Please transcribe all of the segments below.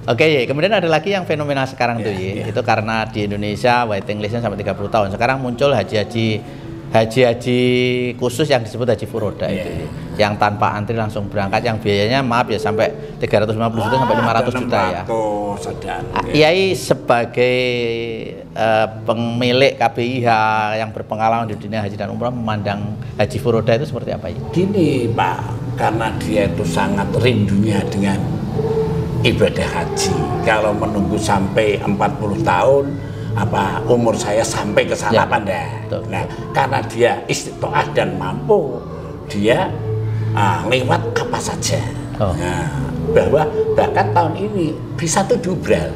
Oke, ya. Kemudian ada lagi yang fenomena sekarang tuh ya. Itu karena di Indonesia waiting listnya sampai 30 tahun. Sekarang muncul haji-haji khusus yang disebut haji furoda itu ya. Yang tanpa antri langsung berangkat, yang biayanya maaf ya sampai 350 juta sampai 500 juta ya. Yai sebagai pemilik KBIH yang berpengalaman di dunia haji dan umrah memandang haji furoda itu seperti apa ya? Gini Pak, karena dia itu sangat rindunya dengan ibadah haji. Kalau menunggu sampai 40 tahun, apa umur saya sampai ke sana apa enggak? Nah, karena dia istiqomah dan mampu, dia lewat apa saja. Nah, bahwa bahkan tahun ini bisa tuh diubral,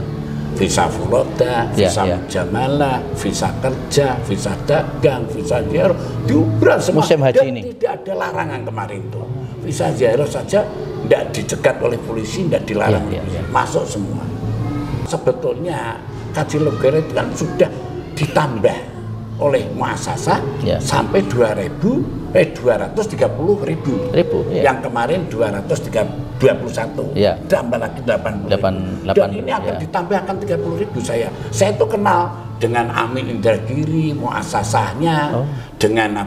visa furoda, visa mujamalah, visa kerja, visa dagang, visa ziarah, diubral semua. Musim haji ini tidak ada larangan kemarin tuh. Visa ziarah saja tidak dicegat oleh polisi, tidak dilarang, masuk semua. Sebetulnya kaji negara itu kan sudah ditambah oleh muasasah sampai 230.000. Yang kemarin 221, tambah lagi 80. Dan ini akan ditambahkan 30.000. Saya itu kenal dengan Amin Indragiri, muasasahnya, dengan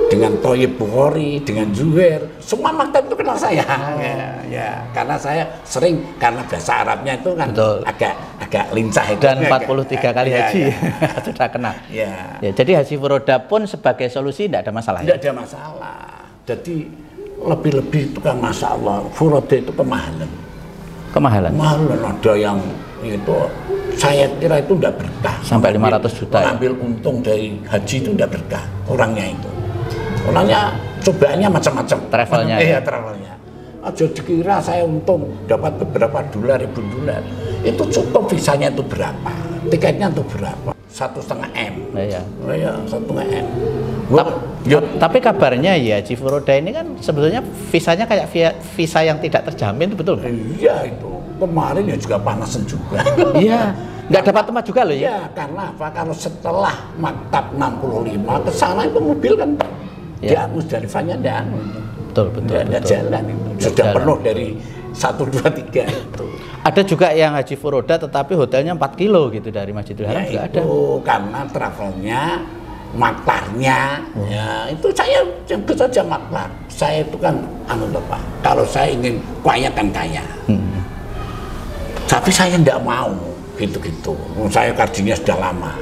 dengan Thoyib Bukhari, dengan Zuhair, semua maktab itu kenal saya. Karena saya sering, karena bahasa Arabnya itu kan agak lincah itu. Dan 43 kali haji sudah kenal. Jadi haji furoda pun sebagai solusi tidak ada masalah. Tidak ada masalah. Jadi lebih-lebih itu kan masya Allah, furoda itu kemahalan. Kemahalan ada yang itu saya kira itu tidak berkah. Sampai 500 juta. Mengambil untung dari haji itu tidak berkah orangnya itu. Orangnya cobaannya macam-macam. Travelnya. Travelnya. Aja dikira saya untung dapat beberapa ribu dolar. Itu cukup visanya itu berapa? Tiketnya itu berapa? 1,5 M. 1,5 M. Tapi kabarnya ya haji furoda ini kan sebetulnya visanya kayak visa yang tidak terjamin, itu betul? Iya itu. Kemarin ya juga panasan juga. Iya. Nggak dapat tempat juga loh ya? Iya, karena apa? Kalau setelah maktab 65 ke sana itu mobil kan dia Musdalifahnya betul. Ada jalan itu. Sudah penuh dari 1, 2, 3 itu. Ada juga yang haji furoda tetapi hotelnya 4 kilo gitu dari Masjidil Haram juga ada. Karena travelnya, maktarnya, itu saya jemput saja maktar. Saya itu kan Pak. Kalau saya ingin kaya kan kaya. Tapi saya tidak mau gitu-gitu. Saya kajinya sudah lama.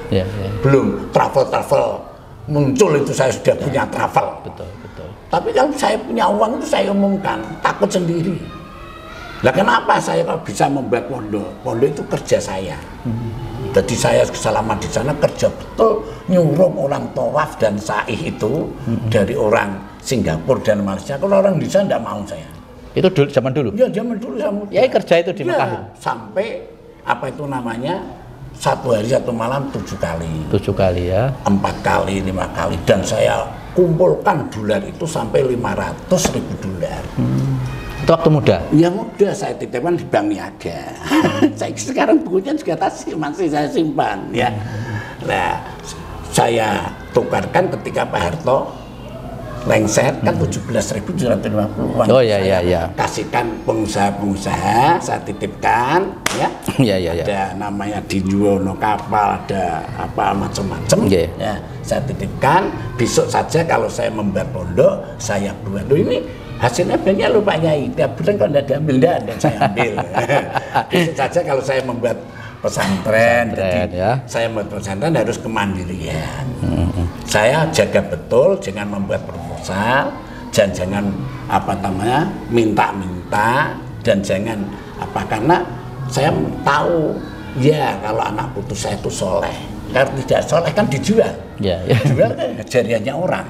Belum travel muncul itu saya sudah punya travel. Betul. Tapi kalau saya punya uang itu saya umumkan, takut sendiri. Lah kenapa saya kalau bisa membuat pondok? Pondok itu kerja saya. Jadi saya selama di sana kerja betul, nyuruh orang tawaf dan sa'i itu dari orang Singapura dan Malaysia. Kalau orang di sana tidak mau saya. Itu dulu, zaman dulu? Ya zaman dulu sama. Ya kerja itu di Mekah. Sampai apa itu namanya? 1 hari 1 malam 7 kali. 7 kali ya. 4 kali, 5 kali. Dan saya kumpulkan dolar itu sampai 500.000 dolar. Itu waktu muda? Ya muda, saya titipkan di Bank Niaga. Saya sekarang bukunya juga masih saya simpan ya. Nah, saya tukarkan ketika Pak Harto lengser kan 17.750. Iya. Kasihkan pengusaha-pengusaha, saya titipkan ya. Ada namanya Dinjuwono kapal, ada apa macam-macam. Ya, saya titipkan. Besok saja kalau saya membuat pondok, saya buat. Loh ini hasilnya banyak loh Pak Yai. Tiap bulan kalau tidak diambil dan saya ambil. Besok saja kalau saya membuat pesantren, saya membuat pesantren harus kemandirian. Saya jaga betul, jangan membuat proposal, dan jangan minta-minta, dan jangan karena saya tahu ya kalau anak putus saya itu soleh. Kalau tidak soleh kan dijual, dijual kan jariahnya orang.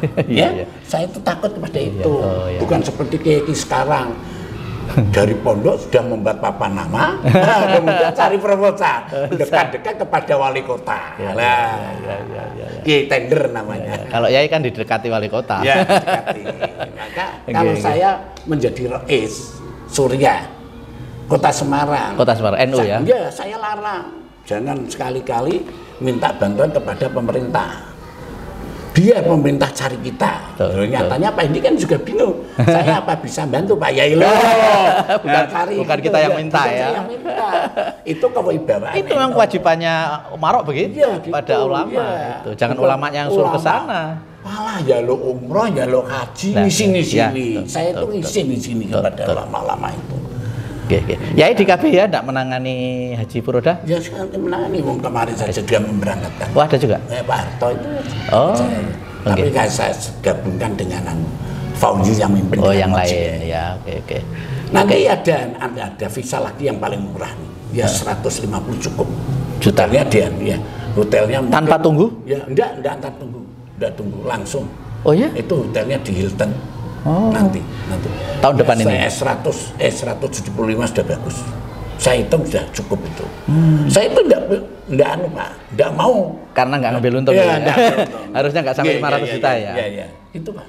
Saya itu takut kepada itu, bukan seperti kayak sekarang. Dari pondok sudah membuat papan nama, kemudian cari proposal, dekat-dekat kepada wali kota. Kiai tender namanya. Kalau Yai kan didekati wali kota. Ya, didekati. Maka kalau saya menjadi Rais Surya Kota Semarang. NU ya? Ya, saya larang. Jangan sekali-kali minta bantuan kepada pemerintah. Dia pemerintah cari kita. Nyatanya Pak Hendi kan juga bingung. Saya apa bisa bantu Pak Yai loh. Bukan kita yang minta ya. Yang minta. Itu kewibawaan. Itu memang kewajibannya Umarok begitu ya, gitu, pada ulama ya. itu. Jangan ulamanya yang suruh ke sana. Malah ya lo umroh, ya lo haji, ngisi di sini. Saya itu ngisi di sini kepada ulama-ulama itu. Oke. Ya di KB ya tidak menangani Haji Furoda? Ya sekarang menangani, kemarin saja dia memberangkatkan. Wah ada juga? Pak Harto itu. Oh. Tapi kan saya gabungkan dengan Fauzi yang mimpin. Oh yang lain ya, oke. Nanti ada visa lagi yang paling murah nih. Ya 150 cukup. Juta. Hotelnya dia, ya. Hotelnya tanpa tunggu? Ya enggak tanpa tunggu. Enggak tunggu langsung. Oh ya? Itu hotelnya di Hilton. Oh. Nanti. Tahun depan ini. S175 sudah bagus. Saya hitung sudah cukup itu. Saya itu enggak anu Pak, enggak mau. Karena enggak ngambil untung ya. Harusnya enggak sampai 500 juta ya. Iya. Itu Pak.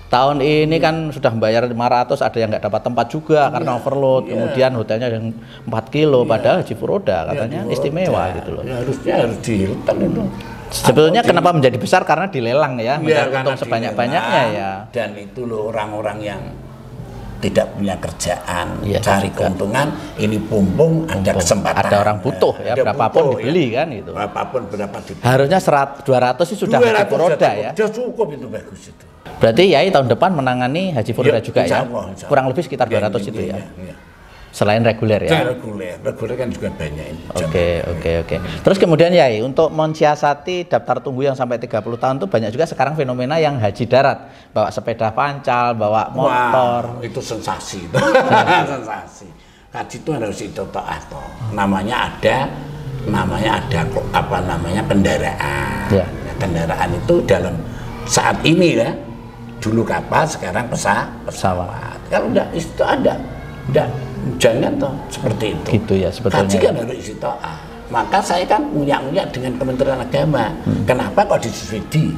Tahun ini kan sudah membayar 500, ada yang nggak dapat tempat juga karena overload. Kemudian hotelnya yang 4 kilo, padahal Haji Furoda katanya istimewa gitu loh. Ya, harus di Hilton itu. Sebetulnya kenapa menjadi besar karena dilelang ya, mencari untung sebanyak-banyaknya ya. Dan itu loh orang-orang yang tidak punya kerjaan, ya, cari keuntungan, ini pumpung, ada kesempatan. Ada orang butuh ya, berapapun dibeli kan itu. Berapapun berapa dibeli. Harusnya 200 sih sudah Haji Furoda ya. Sudah cukup itu, bagus itu. Berarti Yai tahun depan menangani Haji Furoda juga ya? Allah. Kurang lebih sekitar 200 itu ya? Selain reguler ya? Reguler kan juga banyak ini. Oke. Terus kemudian Yai, untuk mensiasati daftar tunggu yang sampai 30 tahun itu banyak juga sekarang fenomena yang haji darat. Bawa sepeda pancal, bawa motor. Wah, itu sensasi. Sensasi. Haji itu harus itu toh. Namanya ada kendaraan. Ya. Kendaraan itu dalam saat ini ya, dulu kapal, sekarang pesawat. Kalau enggak itu ada. Enggak, jangan toh seperti itu. Gitu ya sebetulnya. Haji kan harus isi to'ah. Maka saya kan nguyak-nguyak dengan Kementerian Agama. Kenapa kok disubsidi?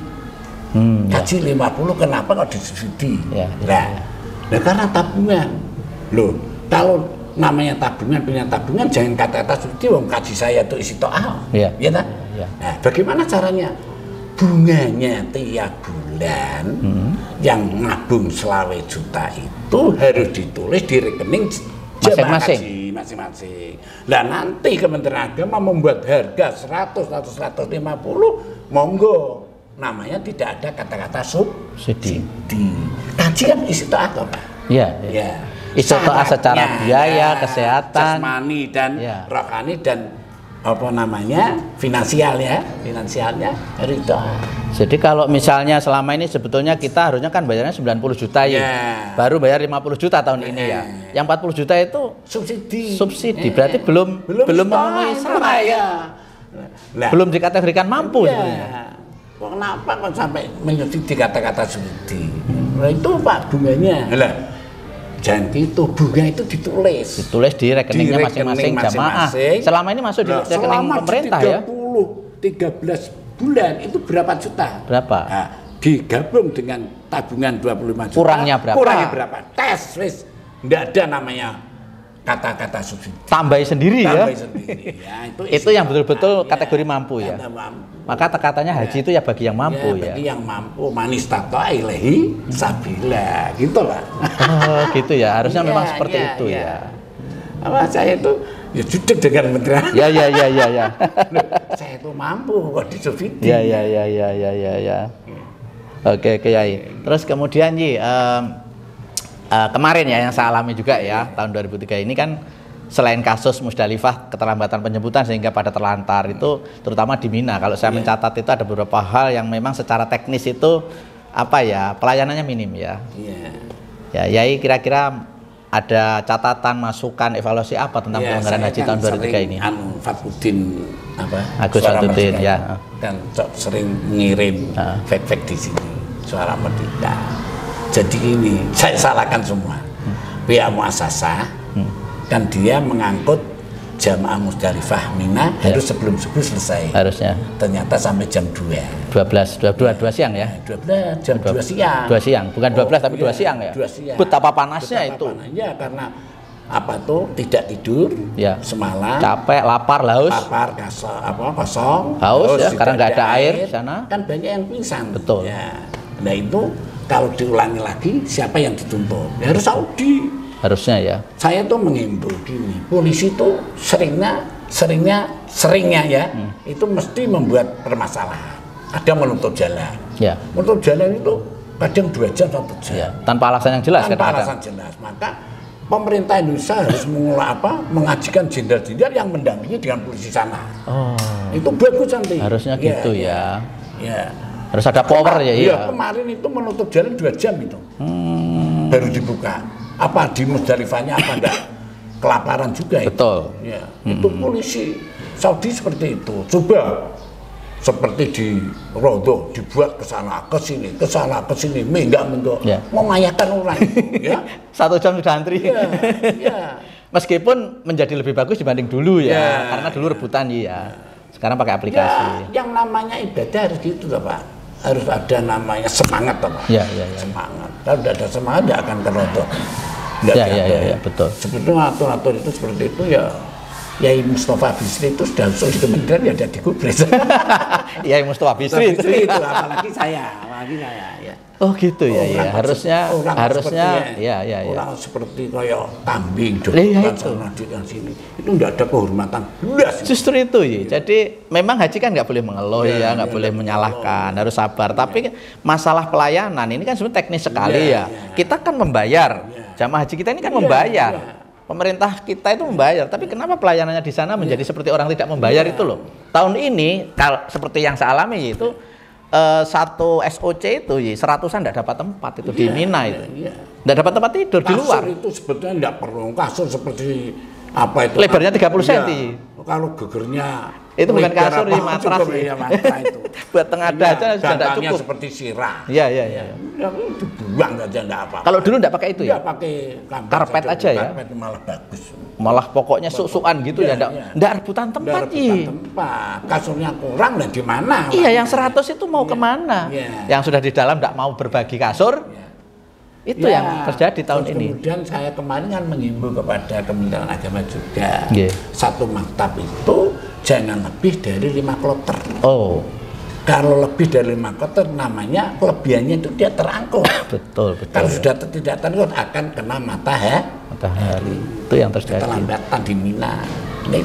Haji 50 kenapa kok disubsidi? Nah, karena tabungan. Loh, kalau namanya tabungan, punya tabungan jangan kata-kata subsidi, wong kaji saya itu isi to'ah. Iya tak? Nah, bagaimana caranya? Bunganya tiap bulan yang nabung 20 juta itu harus ditulis di rekening jemaah haji masing-masing. Nah nanti Kementerian Agama membuat harga 100 atau 150, monggo. Namanya tidak ada kata-kata subsidi. Kaji kan isi to'ah Pak. Iya. Isi to'ah secara biaya, kesehatan, jasmani dan rohani dan finansialnya harus itu. Jadi kalau misalnya selama ini sebetulnya kita harusnya kan bayarnya 90 juta ya. Baru bayar 50 juta tahun ini ya. Yang 40 juta itu subsidi. Berarti belum memenuhi syarat ya. Belum dikategorikan mampu sebenarnya. Kenapa kok sampai menyubsidi kata-kata subsidi? Nah, itu Pak bunganya. Jangan gitu, bunga itu ditulis di rekeningnya masing-masing jamaah. Selama ini masuk di rekening pemerintah ya? 13 bulan itu berapa juta? Berapa? Nah, digabung dengan tabungan 25 juta. Kurangnya berapa? Tes, wis. Nggak ada namanya kata-kata subsidi. Tambahi sendiri ya? Ya, itu yang betul-betul kategori mampu ya? Maka katanya haji itu ya bagi yang mampu ya? Bagi yang mampu, manis tato ilahi sabila, gitu lah. Oh gitu ya, harusnya memang seperti itu ya. Saya itu ya judek dengan menteri. Ya. Saya itu mampu kok disubsidi. Ya. Oke Yai. Terus kemudian kemarin ya yang saya alami juga ya tahun 2003 ini kan selain kasus Musdalifah keterlambatan penjemputan sehingga pada terlantar itu terutama di Mina. Kalau saya mencatat itu ada beberapa hal yang memang secara teknis itu pelayanannya minim ya. Ya Yai kira-kira ada catatan, masukan, evaluasi apa tentang penyelenggaraan haji tahun 2003 ini? Agus Fatudin ya. Dan sering ngirim fact-fact di sini Suara Merdeka. Jadi ini saya salahkan semua pihak muasasah kan dia mengangkut jamaah Musdalifah Mina harus sebelum subuh selesai. Harusnya. Ternyata sampai jam 2. 2 siang ya? 12 jam 2 siang. 2 siang, bukan 12 tapi 2 siang ya? 2 siang. Betapa panasnya itu. Ya karena tidak tidur Ya. semalam, Capek, lapar, haus. kosong, Haus ya, tidak karena nggak ada air di air, sana. kan banyak yang pingsan. Betul. Ya. Nah itu kalau diulangi lagi, siapa yang dituntut? Ya harus Saudi. Harusnya ya. Saya tuh mengimbau gini, polisi tuh seringnya ya, itu mesti membuat permasalahan. Ada menutup jalan. Ya. Menutup jalan itu kadang 2 jam 1 jam. Ya. Tanpa alasan yang jelas Tanpa kadang-kadang. alasan jelas. Maka pemerintah Indonesia harus mengajikan jenderal-jenderal yang mendampingi dengan polisi sana. Oh. Itu bagus nanti. Harusnya gitu ya. Ya. Harus ada power ya. Iya, kemarin itu menutup jalan 2 jam itu. Baru dibuka. Apa di Musdalifahnya apa enggak kelaparan juga itu. Betul. Ya. Itu polisi Saudi seperti itu. Coba seperti di Rodo dibuat ke sana ke sini minggat Ya. memayahkan orang ya. 1 jam sudah antri. Ya, ya. Meskipun menjadi lebih bagus dibanding dulu ya, Ya, karena dulu rebutan ya. Sekarang pakai aplikasi. Ya, yang namanya ibadah harus gitu toh, Pak. Harus ada namanya semangat toh, Pak. Ya, ya, ya. Semangat. Kalau tidak ada semangat tidak akan ke Rodo. Ya, betul. Sebetulnya atur-atur itu seperti itu ya. Yai Mustafa Bisri itu sudah masuk di kementerian ya jadi gubres. Iya, Mustafa Bisri itu. apalagi saya ya. Oh gitu ya, ya. Harusnya seperti, ya. Orang seperti kayak kambing, Iya, dokter itu. sana di sini itu enggak ada kehormatan. Belas. Justru itu ya. Jadi memang haji kan nggak boleh mengeluh ya, nggak boleh menyalahkan, harus sabar. Tapi masalah pelayanan ini kan sebenarnya teknis sekali ya. Kita kan membayar, jamaah haji kita ini kan membayar. Pemerintah kita itu membayar, tapi kenapa pelayanannya di sana menjadi seperti orang tidak membayar itu loh. Tahun ini seperti yang saya alami yaitu satu SOC itu 100-an tidak dapat tempat itu di Mina itu. Tidak dapat tempat tidur di luar. Kasur itu sebetulnya tidak perlu kasur seperti apa itu. Lebarnya 30 cm. Kalau gegernya itu bukan lebar kasur, apa, ini matras cukup, ya. ya, matras itu. Buat tengadah aja sudah tidak bantalnya cukup. seperti sirah. Iya. Ya, dibuang saja enggak apa. Kalau dulu enggak pakai itu ya? Enggak pakai karpet aja ya. Karpet malah bagus. Malah pokoknya susuan gitu ya, enggak rebutan tempat sih. Kasurnya kurang dan di mana? Iya, yang 100 itu mau kemana? Yang sudah di dalam enggak mau berbagi kasur. Itu yang terjadi tahun ini. Kemudian saya kemarin kan menghimbau kepada Kementerian Agama juga. Satu maktab itu jangan lebih dari 5 kloter. Oh. Kalau lebih dari 5 kloter namanya kelebihannya itu dia terangkut. Betul. Kalau sudah tidak terangkut akan kena matahari. Itu yang terjadi. Keterlambatan di Mina. Nah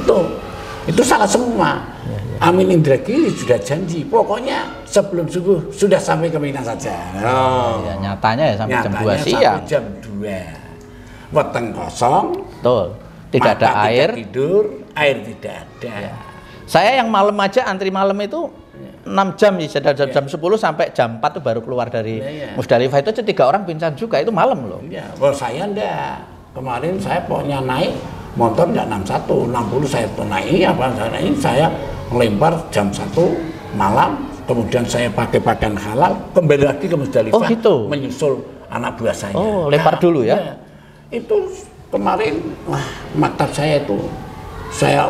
itu salah semua. Amin Indragiri sudah janji, pokoknya sebelum subuh sudah sampai ke Mina saja. Ya, nyatanya ya sampai jam 2 siang. Sampai jam 2. Weteng kosong. Betul. Tidak ada air. Tidak tidur, air tidak ada. Ya. Saya yang malam aja antri malam itu 6 jam dari jam 10 sampai jam 4 itu baru keluar dari Musdalifah itu 3 orang pingsan juga itu malam loh. Iya, saya enggak. Kemarin saya pokoknya naik motor enggak 61, 60 saya naik saya melempar jam 1 malam, kemudian saya pakai pakaian halal, kembali lagi ke Musdalifah menyusul anak buah saya. Oh, lempar dulu ya? Itu kemarin, maktab saya itu, saya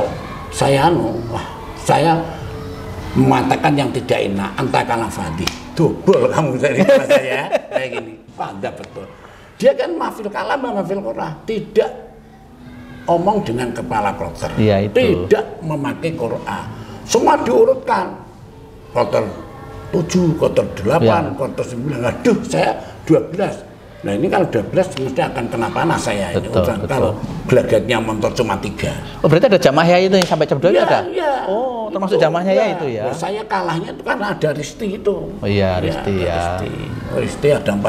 mengatakan yang tidak enak, antakanlah Fadi, dobol kamu dari saya, kayak gini, pada betul. Dia kan mafil kalam, mafil korah, tidak omong dengan kepala kloter, tidak memakai Quran. Semua diurutkan, kloter 7, kloter 8, kloter 9, aduh saya 12. Nah ini kalau 12 mesti akan kena panas saya. Betul. Kalau gelagatnya motor cuma 3. Oh berarti ada jamaah yai itu yang sampai jam 2 itu ada? Iya. Oh termasuk jamaahnya yai itu ya? Saya kalahnya itu karena ada Risti itu. Oh iya Risti ya. Risti ada 48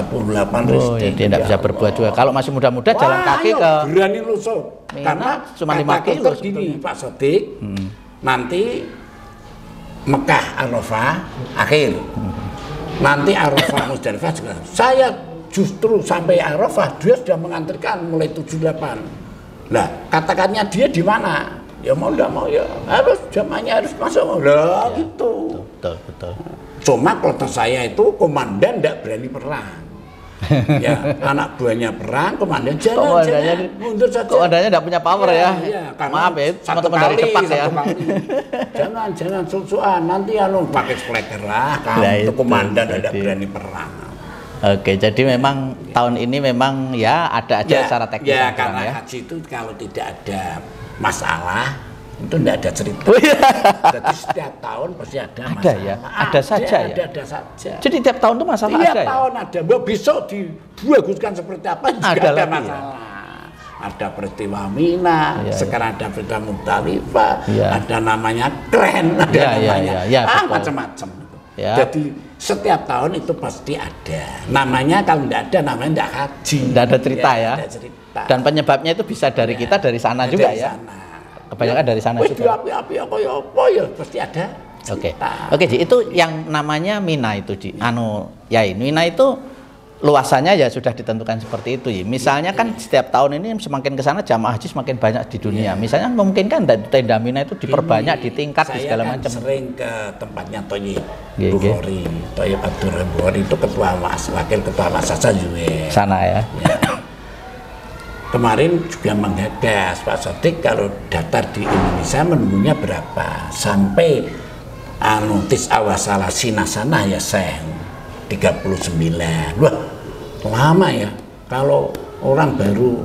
Risti. Oh ya dia tidak bisa berbuat juga. Kalau masih muda-muda jalan kaki ke berani lusuk. Karena cuma 5 kilo gini Pak Sodik, nanti Mekah Arafah akhir. Nanti Arafah Musdalifah juga. Saya justru sampai Arafah dia sudah mengantarkan mulai 78. Lah, katakannya dia di mana? Ya mau enggak mau ya harus jamaahnya harus masuk. Lah gitu. Betul. Cuma kloter saya itu komandan enggak berani perang. Ya, anak buahnya perang, komandan jangan mundur saja. Komandannya enggak punya power ya. Maaf ya, teman-teman dari Jepang ya. Jangan susuan, nanti pakai spreker lah, kamu itu komandan enggak berani perang. Oke, jadi memang tahun ini memang ya ada aja secara teknis. Ya, karena haji itu kalau tidak ada masalah itu tidak ada cerita. Jadi setiap tahun pasti ada masalah. Ada ya, ada saja ya. Ada saja. Jadi tiap tahun itu masalah ada. Tiap tahun ada. Besok dibaguskan seperti apa juga ada masalah. Ada peristiwa Mina, sekarang ada peristiwa Muzdalifah, ada namanya keren, ada namanya macam-macam. Jadi setiap tahun itu pasti ada. Namanya kalau tidak ada namanya tidak haji. Tidak ada cerita ya. Ada cerita. Dan penyebabnya itu bisa dari kita dari sana juga ya. Sana. Kebanyakan dari sana juga. Api-api apa ya pasti ada. Oke, Ji, itu yang namanya Mina itu, Ji. Mina itu luasannya ya sudah ditentukan seperti itu ya. Misalnya kan setiap tahun ini semakin ke sana jamaah haji semakin banyak di dunia. Misalnya memungkinkan tenda Mina itu diperbanyak, ditingkat di segala macam. Saya sering ke tempatnya Thayyib Bukhari, Thayyib Abdurrahman Bukhari itu wakil ketua Masasa juga. Sana ya. Kemarin juga menggagas Pak Sodik kalau daftar di Indonesia menunggunya berapa sampai notis awasala sinasana ya Seng 39. Wah, lama ya. Kalau orang baru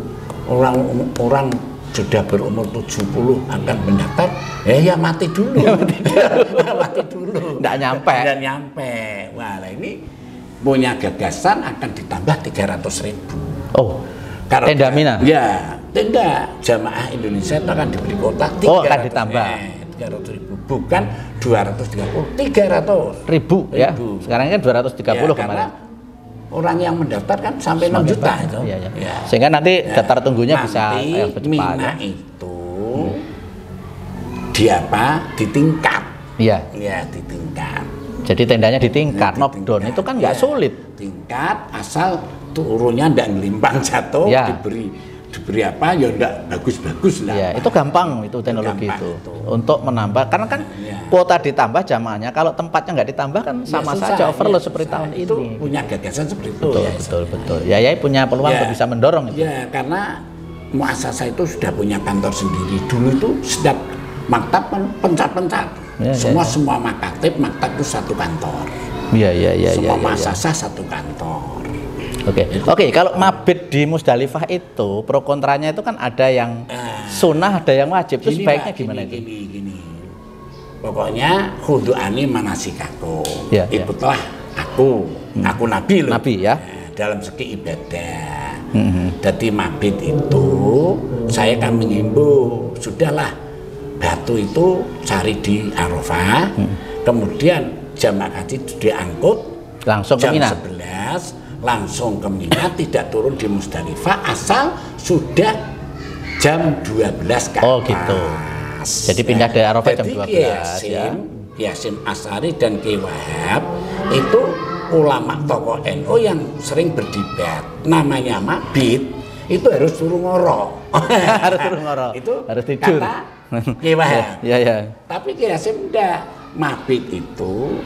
orang sudah berumur 70 akan mendaftar, ya mati dulu. Mati dulu. Nggak nyampe. Wah, ini punya gagasan akan ditambah 300.000. Oh. Tenda Mina? Ya, tenda jamaah Indonesia itu akan diberi kota 300. Oh, akan ditambah 300.000, bukan 230, 300.000 ya. Sekarang kan 230 ya, kemarin. Orang yang mendaftar kan sampai 6 juta itu. Ya. Sehingga nanti daftar tunggunya bisa cepat. Mina itu ditingkat. Iya. Ya, ditingkat. Jadi tendanya ditingkat, knockdown itu kan nggak sulit. Tingkat asal turunnya ndak ngelimpang jatuh, diberi apa ya ndak bagus-bagus lah. Ya, itu gampang itu teknologi itu untuk menambah karena kan kuota ditambah jamaahnya, kalau tempatnya nggak ditambah kan sama saja overload seperti tahun itu ini. Punya gagasan seperti itu. Betul. Ya punya peluang untuk bisa mendorong itu. Ya, karena muasasah itu sudah punya kantor sendiri. Dulu itu setiap maktab pencat-pencat. Semua maktab itu satu kantor. Semua muasasah satu kantor. Oke, kalau mabit di Muzdalifah itu pro kontranya itu kan ada yang sunnah, ada yang wajib. Itu sebaiknya gimana itu? Gini. Pokoknya khudu'ani manasikaku. Ikutlah aku Nabi loh. Nabi ya. Dalam segi ibadah. Jadi mabit itu saya kan menghimbau, sudahlah batu itu cari di Arafah, kemudian jamaah haji diangkut langsung ke Mina. Jam 11 langsung ke Mina, tidak turun di Muzdalifah asal sudah jam 12 ke atas. Oh gitu. Jadi pindah dari Arafah jam 12 ya. Yasin Asari dan Ki Wahab itu ulama tokoh NU yang sering berdebat. Namanya mabit itu harus suruh ngorok. Harus suruh ngorok. Itu harus tidur. Kata Ki Wahab. Ya. Tapi Ki Hasim enggak. Mabit itu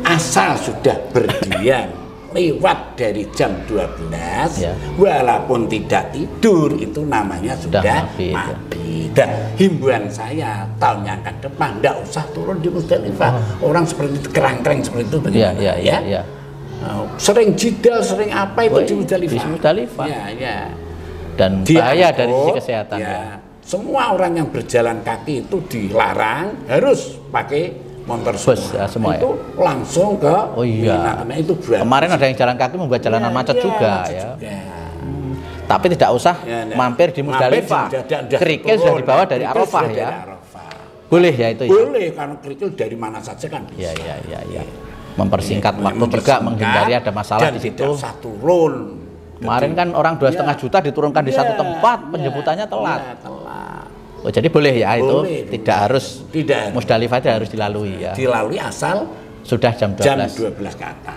asal sudah berdiam lewat dari jam 12 walaupun tidak tidur itu namanya sudah mabit. Dan himbauan saya tahun yang akan depan tidak usah turun di Muzdalifah. Orang seperti itu kerang-kerang seperti itu bagaimana ya? Sering jidal, sering apa itu di Muzdalifah. Ya. Dan bahaya dari sisi kesehatan ya. Semua orang yang berjalan kaki itu dilarang harus pakai motor semua itu langsung ke Mina, itu kemarin ada yang jalan kaki membuat jalanan macet juga ya. Tapi tidak usah mampir di Muzdalifah. Kerikil sudah dibawa dari Arafah ya. Boleh ya itu ya. Boleh, karena kerikil dari mana saja kan bisa. Ya. Mempersingkat waktu juga, menghindari ada masalah di situ. Satu roll. Kemarin kan orang 2,5 juta diturunkan di satu tempat, penjemputannya telat. Oh, jadi boleh ya itu, tidak harus Muzdalifah harus dilalui ya. Dilalui asal sudah jam 12. Jam 12 ke atas.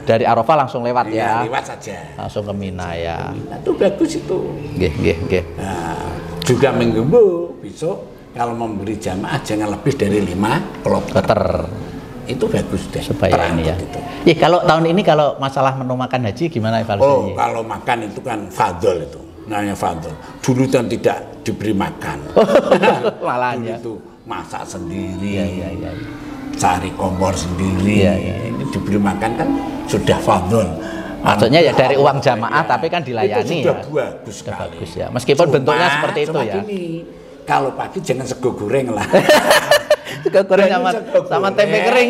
Dari Arafah langsung lewat ya. Lewat saja. Langsung ke Mina ya. Itu bagus itu. Nggih. Nah, juga menghimbau besok kalau memberi jamaah jangan lebih dari 5 kloter. Itu bagus deh. Supaya ini ya. Gitu. Kalau tahun ini kalau masalah menu makan haji gimana evaluasinya? Kalau makan itu kan fadl itu. Namanya fadl. Dulu kan tidak diberi makan. Malahnya. Itu masak sendiri. Iya. Cari kompor sendiri. Iya. Ini diberi makan kan sudah fadl. Maksudnya ya dari uang jamaah ya. tapi kan dilayani itu sudah ya. bagus Sudah sekali. bagus ya. Meskipun bentuknya seperti itu ya. Gini, kalau pagi jangan sego goreng lah. Sego goreng sama tempe kering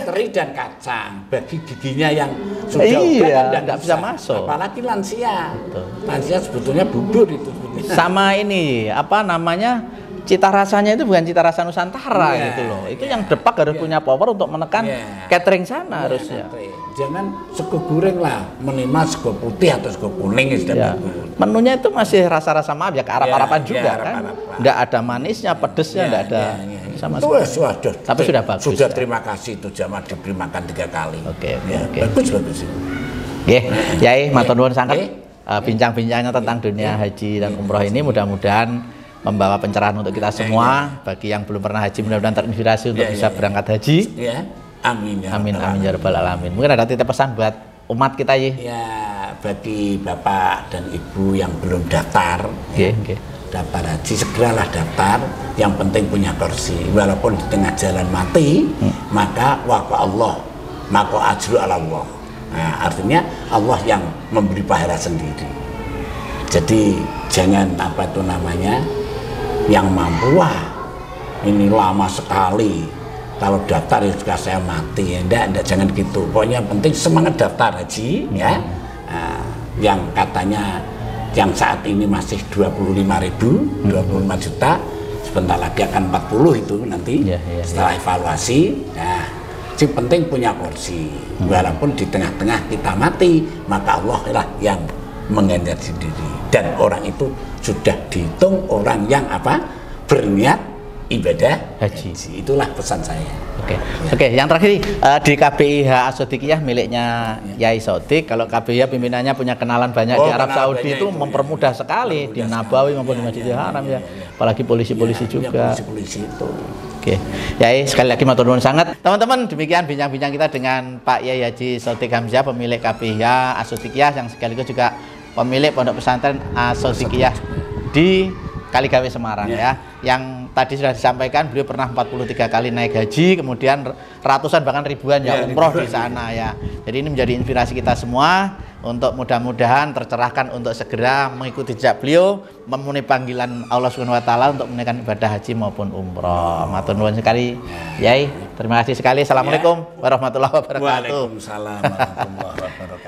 teri dan kacang. Bagi giginya yang sudah nggak bisa masuk. Apalagi lansia. Betul. Lansia sebetulnya bubur itu. Sama ini apa namanya? Cita rasanya itu bukan cita rasa Nusantara gitu loh. Itu yang Depak harus punya power untuk menekan catering sana harusnya. Jangan sego goreng lah, minimal sego putih atau sego kuning sudah bagus. Menunya itu masih rasa-rasa maaf ya, kearap-arapan juga kan. Nggak ada manisnya, pedesnya nggak ada sama sekali. Tapi sudah bagus. Sudah terima kasih itu jamaah diberi makan 3 kali. Oke. Bagus. Nggih, Yai matur nuwun sangat bincang-bincangnya tentang dunia haji dan umroh ini mudah-mudahan membawa pencerahan untuk kita semua. Bagi yang belum pernah haji mudah-mudahan terinspirasi untuk bisa berangkat haji. Amin ya. Amin ya rabbal alamin. Mungkin ada titip pesan buat umat kita ya, bagi bapak dan ibu yang belum daftar, daftar haji segeralah daftar. Yang penting punya kursi. Walaupun di tengah jalan mati, maka waqfa Allah, maka ajru ala Allah. Nah, artinya Allah yang memberi pahala sendiri. Jadi jangan apa itu namanya yang mampu, wah ini lama sekali kalau daftar ya juga saya mati. Enggak, jangan gitu. Pokoknya yang penting semangat daftar haji ya. Yang katanya yang saat ini masih 25.000, 25 juta, sebentar lagi akan 40 itu nanti setelah evaluasi. Nah, yang penting punya kursi. Walaupun di tengah-tengah kita mati, maka Allah lah yang mengenergi diri, dan orang itu sudah dihitung orang yang berniat ibadah haji. Itulah pesan saya. Oke. Yang terakhir di KBIH As-Sodiqiyah miliknya Yai Sodik. Kalau KBIH pimpinannya punya kenalan banyak di Arab Saudi itu mempermudah sekali di Nabawi maupun di Masjidil Haram ya. Apalagi polisi-polisi juga. Polisi itu. Oke, Yai sekali lagi matur nuwun sangat. Teman-teman, demikian bincang-bincang kita dengan Pak Yai Haji Sodik Hamzah, pemilik KBIH As-Sodiqiyah yang sekaligus juga pemilik Pondok Pesantren As-Sodiqiyah di Kaligawe Semarang ya. Yang tadi sudah disampaikan beliau pernah 43 kali naik haji, kemudian ratusan bahkan ribuan ya umroh di sana ya. Jadi ini menjadi inspirasi kita semua untuk mudah-mudahan tercerahkan untuk segera mengikuti jejak beliau, memenuhi panggilan Allah Subhanahu wa taala untuk menunaikan ibadah haji maupun umroh. Matur nuwun sekali, Yai. Terima kasih sekali. Assalamualaikum warahmatullahi wabarakatuh. Waalaikumsalam warahmatullahi wabarakatuh.